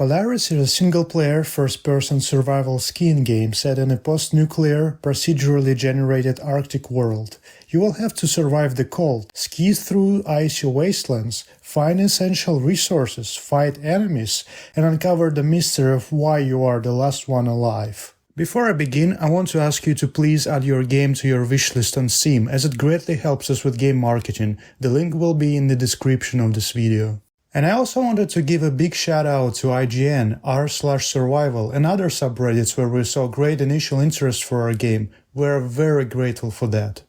Polaris is a single-player, first-person survival skiing game set in a post-nuclear, procedurally generated Arctic world. You will have to survive the cold, ski through icy wastelands, find essential resources, fight enemies, and uncover the mystery of why you are the last one alive. Before I begin, I want to ask you to please add your game to your wishlist on Steam, as it greatly helps us with game marketing. The link will be in the description of this video. And I also wanted to give a big shout out to IGN, r/survival, and other subreddits where we saw great initial interest for our game. We're very grateful for that.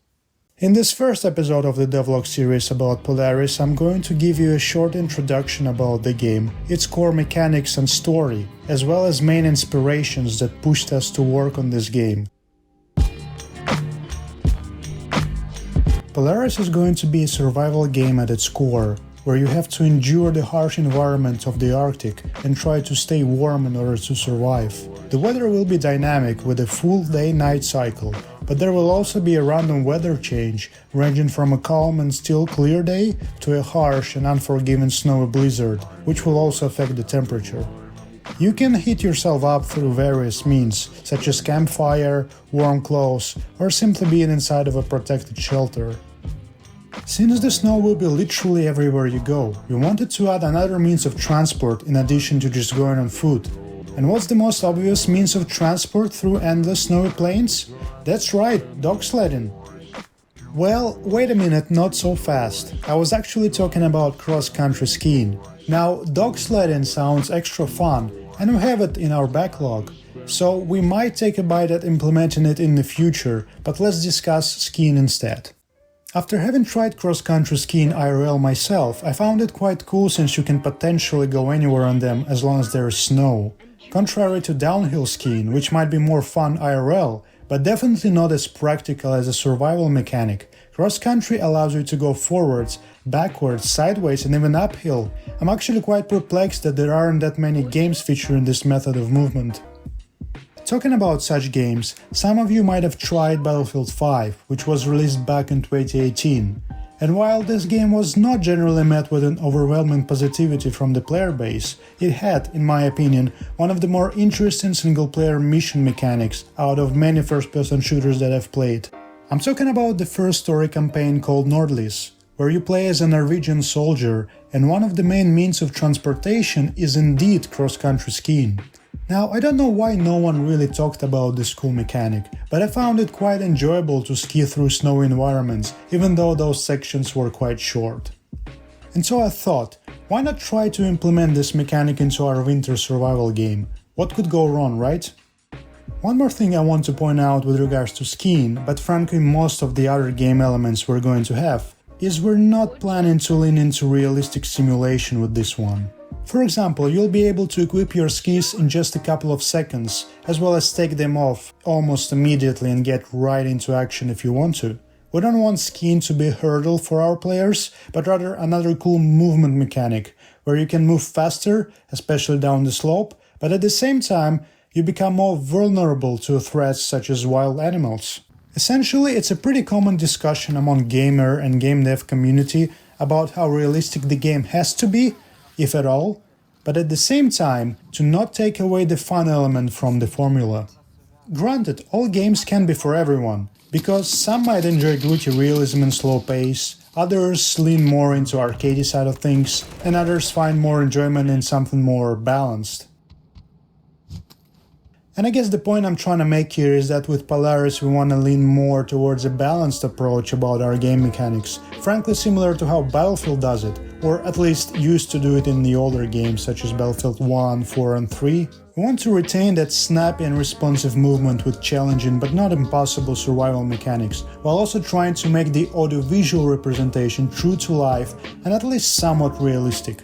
In this first episode of the Devlog series about Polaris, I'm going to give you a short introduction about the game, its core mechanics and story, as well as main inspirations that pushed us to work on this game. Polaris is going to be a survival game at its core, where you have to endure the harsh environment of the Arctic and try to stay warm in order to survive. The weather will be dynamic with a full day-night cycle, but there will also be a random weather change, ranging from a calm and still clear day to a harsh and unforgiving snowy blizzard, which will also affect the temperature. You can heat yourself up through various means, such as campfire, warm clothes, or simply being inside of a protected shelter. Since the snow will be literally everywhere you go, we wanted to add another means of transport in addition to just going on foot. And what's the most obvious means of transport through endless snowy plains? That's right, dog sledding. Well, wait a minute, not so fast. I was actually talking about cross-country skiing. Now, dog sledding sounds extra fun, and we have it in our backlog. So we might take a bite at implementing it in the future, but let's discuss skiing instead. After having tried cross-country skiing IRL myself, I found it quite cool since you can potentially go anywhere on them as long as there is snow. Contrary to downhill skiing, which might be more fun IRL, but definitely not as practical as a survival mechanic, cross-country allows you to go forwards, backwards, sideways and even uphill. I'm actually quite perplexed that there aren't that many games featuring this method of movement. Talking about such games, some of you might have tried Battlefield 5, which was released back in 2018. And while this game was not generally met with an overwhelming positivity from the player base, it had, in my opinion, one of the more interesting single-player mission mechanics out of many first-person shooters that I've played. I'm talking about the first story campaign called Nordlys, where you play as a Norwegian soldier, and one of the main means of transportation is indeed cross-country skiing. Now, I don't know why no one really talked about this cool mechanic, but I found it quite enjoyable to ski through snowy environments, even though those sections were quite short. And so I thought, why not try to implement this mechanic into our winter survival game? What could go wrong, right? One more thing I want to point out with regards to skiing, but frankly most of the other game elements we're going to have, is we're not planning to lean into realistic simulation with this one. For example, you'll be able to equip your skis in just a couple of seconds, as well as take them off almost immediately and get right into action if you want to. We don't want skiing to be a hurdle for our players, but rather another cool movement mechanic, where you can move faster, especially down the slope, but at the same time, you become more vulnerable to threats such as wild animals. Essentially, it's a pretty common discussion among gamer and game dev community about how realistic the game has to be, if at all, but at the same time to not take away the fun element from the formula. Granted, all games can be for everyone, because some might enjoy gritty realism and slow pace, others lean more into arcadey side of things, and others find more enjoyment in something more balanced. And I guess the point I'm trying to make here is that with Polaris we want to lean more towards a balanced approach about our game mechanics, frankly similar to how Battlefield does it, or at least used to do it in the older games such as Battlefield 1, 4 and 3. We want to retain that snappy and responsive movement with challenging but not impossible survival mechanics, while also trying to make the audiovisual representation true to life and at least somewhat realistic.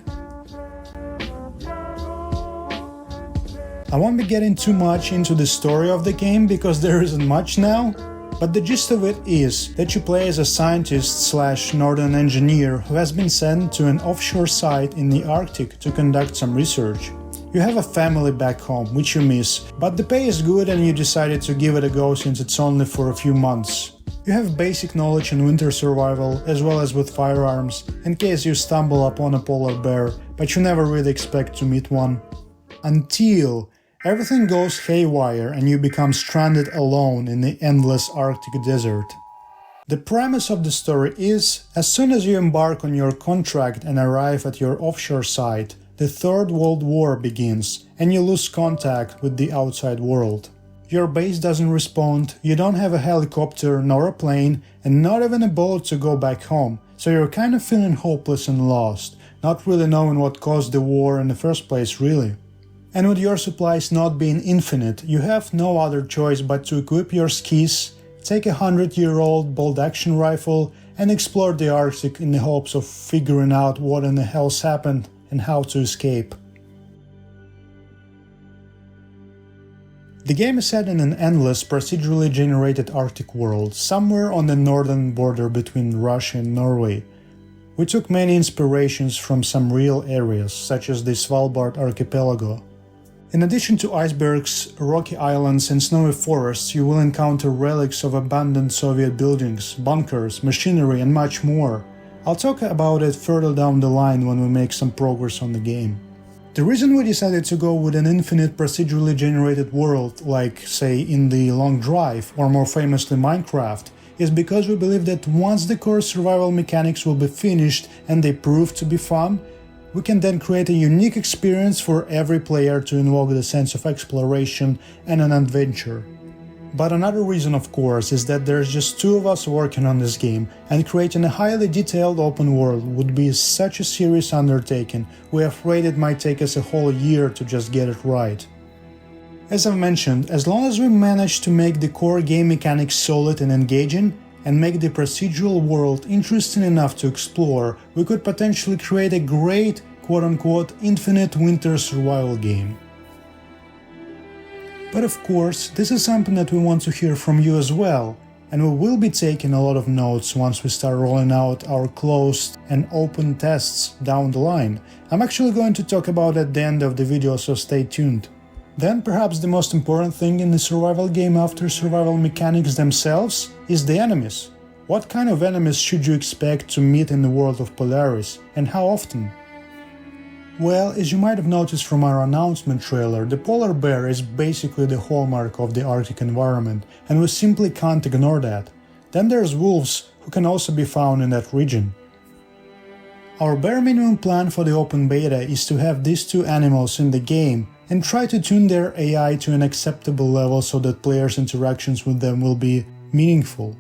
I won't be getting too much into the story of the game because there isn't much now, but the gist of it is that you play as a scientist/northern engineer who has been sent to an offshore site in the Arctic to conduct some research. You have a family back home, which you miss, but the pay is good and you decided to give it a go since it's only for a few months. You have basic knowledge in winter survival, as well as with firearms, in case you stumble upon a polar bear, but you never really expect to meet one. until everything goes haywire and you become stranded alone in the endless Arctic desert. The premise of the story is, as soon as you embark on your contract and arrive at your offshore site, the Third World War begins and you lose contact with the outside world. Your base doesn't respond, you don't have a helicopter nor a plane, and not even a boat to go back home, so you're kind of feeling hopeless and lost, not really knowing what caused the war in the first place really. And with your supplies not being infinite, you have no other choice but to equip your skis, take a 100-year-old bolt-action rifle, and explore the Arctic in the hopes of figuring out what in the hell's happened and how to escape. The game is set in an endless, procedurally generated Arctic world, somewhere on the northern border between Russia and Norway. We took many inspirations from some real areas, such as the Svalbard archipelago. In addition to icebergs, rocky islands and snowy forests, you will encounter relics of abandoned Soviet buildings, bunkers, machinery and much more. I'll talk about it further down the line when we make some progress on the game. The reason we decided to go with an infinite procedurally generated world, like, say, in The Long Drive, or more famously Minecraft, is because we believe that once the core survival mechanics will be finished and they prove to be fun, we can then create a unique experience for every player to invoke the sense of exploration and an adventure. But another reason, of course, is that there's just two of us working on this game, and creating a highly detailed open world would be such a serious undertaking, we're afraid it might take us a whole year to just get it right. As I've mentioned, as long as we manage to make the core game mechanics solid and engaging, and make the procedural world interesting enough to explore, we could potentially create a great, quote-unquote, infinite winter survival game. But of course, this is something that we want to hear from you as well, and we will be taking a lot of notes once we start rolling out our closed and open tests down the line. I'm actually going to talk about it at the end of the video, so stay tuned. Then perhaps the most important thing in the survival game after survival mechanics themselves is the enemies. What kind of enemies should you expect to meet in the world of Polaris, and how often? Well, as you might have noticed from our announcement trailer, the polar bear is basically the hallmark of the Arctic environment, and we simply can't ignore that. Then there's wolves, who can also be found in that region. Our bare minimum plan for the open beta is to have these two animals in the game and try to tune their AI to an acceptable level so that players' interactions with them will be meaningful.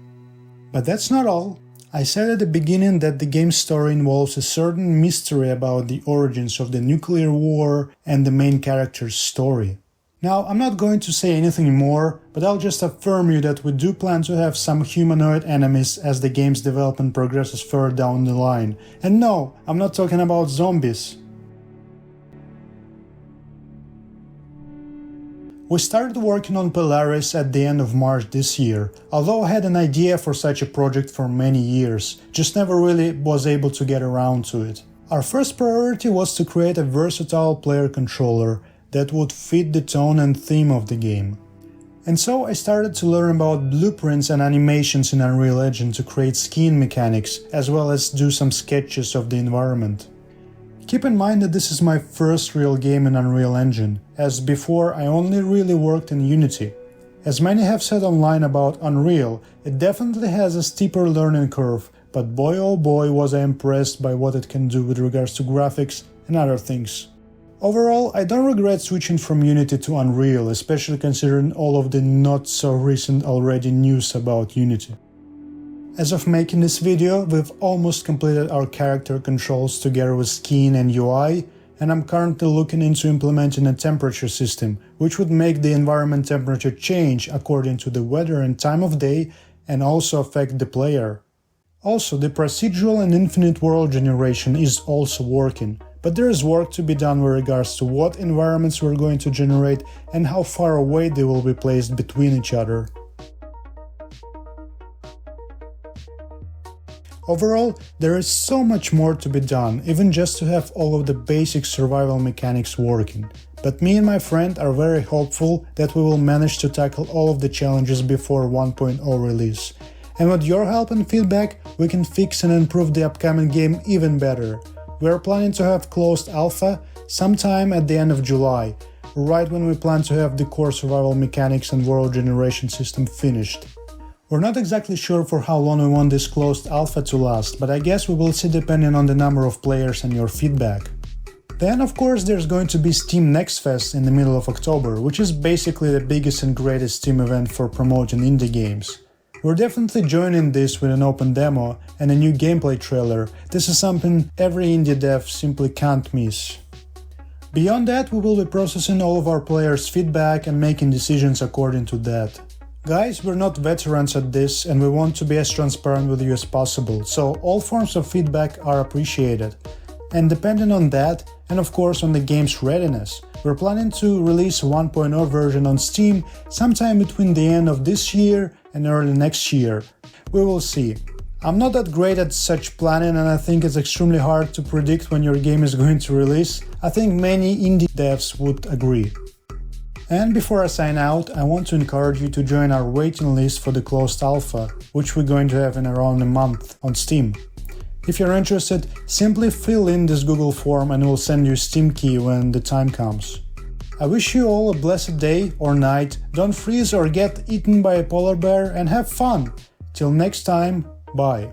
But that's not all. I said at the beginning that the game's story involves a certain mystery about the origins of the nuclear war and the main character's story. Now, I'm not going to say anything more, but I'll just affirm you that we do plan to have some humanoid enemies as the game's development progresses further down the line. And no, I'm not talking about zombies. We started working on Polaris at the end of March this year, although I had an idea for such a project for many years, just never really was able to get around to it. Our first priority was to create a versatile player controller that would fit the tone and theme of the game. And so I started to learn about blueprints and animations in Unreal Engine to create skiing mechanics, as well as do some sketches of the environment. Keep in mind that this is my first real game in Unreal Engine, as before I only really worked in Unity. As many have said online about Unreal, it definitely has a steeper learning curve, but boy oh boy was I impressed by what it can do with regards to graphics and other things. Overall, I don't regret switching from Unity to Unreal, especially considering all of the not so recent already news about Unity. As of making this video, we've almost completed our character controls together with skiing and UI, and I'm currently looking into implementing a temperature system, which would make the environment temperature change according to the weather and time of day, and also affect the player. Also, the procedural and infinite world generation is also working, but there is work to be done with regards to what environments we're going to generate and how far away they will be placed between each other. Overall, there is so much more to be done, even just to have all of the basic survival mechanics working. But me and my friend are very hopeful that we will manage to tackle all of the challenges before 1.0 release. And with your help and feedback, we can fix and improve the upcoming game even better. We are planning to have closed alpha, sometime at the end of July, right when we plan to have the core survival mechanics and world generation system finished. We're not exactly sure for how long we want this closed alpha to last, but I guess we will see depending on the number of players and your feedback. Then of course there's going to be Steam Next Fest in the middle of October, which is basically the biggest and greatest Steam event for promoting indie games. We're definitely joining this with an open demo and a new gameplay trailer. This is something every indie dev simply can't miss. Beyond that, we will be processing all of our players' feedback and making decisions according to that. Guys, we're not veterans at this and we want to be as transparent with you as possible, so all forms of feedback are appreciated. And depending on that, and of course on the game's readiness, we're planning to release a 1.0 version on Steam sometime between the end of this year and early next year. We will see. I'm not that great at such planning and I think it's extremely hard to predict when your game is going to release. I think many indie devs would agree. And before I sign out, I want to encourage you to join our waiting list for the closed alpha, which we're going to have in around a month on Steam. If you're interested, simply fill in this Google form and we'll send you a Steam key when the time comes. I wish you all a blessed day or night, don't freeze or get eaten by a polar bear and have fun! Till next time, bye!